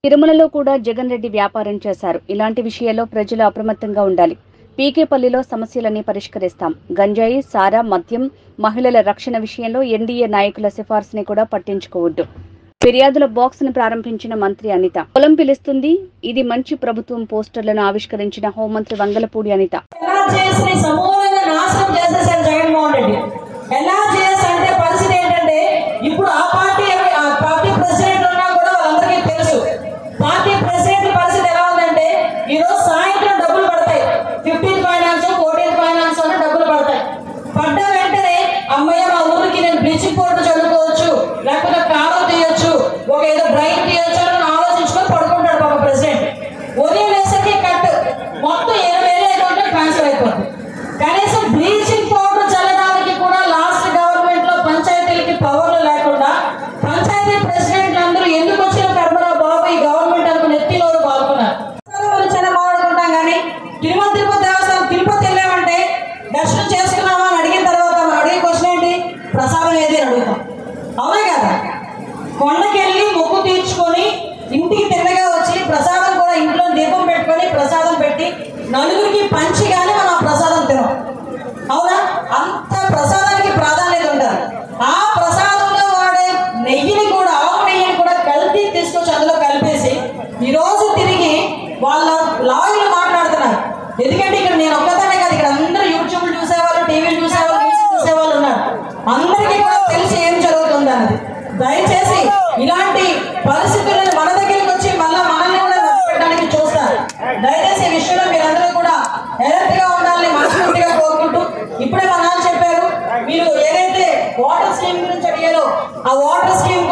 తిరుమలలో కూడా జగన్ రెడ్డి వ్యాపారం చేశారు. ఇలాంటి విషయాల్లో ప్రజలు అప్రమత్తంగా ఉండాలి. పీకేపల్లిలో సమస్యలన్నీ పరిష్కరిస్తాం. గంజాయి, సారా, మద్యం, మహిళల రక్షణ విషయంలో ఎన్డీఏ నాయకుల సిఫార్సుని కూడా పట్టించుకోవద్దు. ఫిర్యాదుల బాక్స్ ను ప్రారంభించిన మంత్రి అనిత. పొలం పిలుస్తుంది, ఇది మంచి ప్రభుత్వం పోస్టర్లను ఆవిష్కరించిన హోంమంత్రి వంగలపూడి అనిత. ఇప్పుడు ఆ పార్టీ ప్రెసిడెంట్ ఉన్నా కూడా వాళ్ళందరికీ తెలుసు. పార్టీ ప్రెసిడెంట్ పరిస్థితి ఎలా ఉందంటే ఈరోజు సాయంత్రం డబ్బులు పడతాయి. 15th ఫైనాన్స్ 14th ఫైనాన్స్ అని డబ్బులు పడతాయి. పడ్డ వెంటనే అమ్మయ్య మా ఊరికి నేను బ్లీచింగ్ పౌడర్ చదువుకోవచ్చు, లేకపోతే కాలం తీయొచ్చు, ఒక ఏదో బ్రైన్ తీయొచ్చు అని ఆలోచించుకొని పడుకుంటాడు పాప ప్రెసిడెంట్. ఉదయం వేసరికి కట్ మొత్తం 20,000 అకౌంట్లో ట్రాన్స్ఫర్ అయిపోతుంది. కనీసం బ్లీచింగ్ పౌడర్ చల్లడానికి కూడా లాస్ట్ గవర్నమెంట్ లో పంచాయతీలకి పవర్లు లేకుండా పంచాయతీ ప్రెసిడెంట్లు అందరూ ఎందుకు వచ్చిన కర్మరా బాబు ఈ గవర్నమెంట్ అనుకుని ఎత్తిలోరు పాల్గొన్నారు. చాలా మాట్లాడుకుంటాం కానీ తిరుపతి దేవస్థానం తిరుపతి వెళ్ళామంటే దర్శనం చేసుకున్నామా అని అడిగిన తర్వాత అడిగే క్వశ్చన్ ఏంటి? ప్రసాదం ఏది అని అడుగుతాం. అవునా కదా? కొండకెళ్ళి మొక్కు తీర్చుకొని ఇంటికి తిన్నగా వచ్చి ప్రసాదం కూడా ఇంట్లో దీపం పెట్టుకొని ప్రసాదం పెట్టి నలుగురికి పంచి కానీ మనం ఆ ప్రసాదం తినం. అవునా? అంత ప్రసాదానికి ప్రాధాన్యత ఉంటుంది. ఆ ప్రసాదంలో వాడే నెయ్యిని కూడా ఆవు నెయ్యిని కూడా కలిపి తీసుకొచ్చి అందులో కలిపేసి ఈరోజు తిరిగి వాళ్ళ లాయర్లు మాట్లాడుతున్నారు. ఎందుకంటే ఇక్కడ నేను ఒక్కదానే కాదు, ఇక్కడ అందరూ యూట్యూబ్లు చూసేవాళ్ళు, టీవీలు చూసేవాళ్ళు, న్యూస్ చూసేవాళ్ళు ఉన్నారు. అందరికీ కూడా తెలిసి ఏం జరుగుతుంది అన్నది. దయచేసి ఇలాంటి పరిస్థితులను మన దగ్గరికి వచ్చి మళ్ళీ మనల్ని కూడా పెట్టడానికి చూస్తారు. దయచేసి ఈ విషయంలో మీరందరూ కూడా ఎలర్ట్గా ఉండాలని మనస్ఫూర్తిగా కోరుకుంటూ, ఇప్పుడే మా నాన్న చెప్పారు మీరు ఏదైతే వాటర్ స్కీమ్ గురించి అడిగారో ఆ వాటర్ స్కీమ్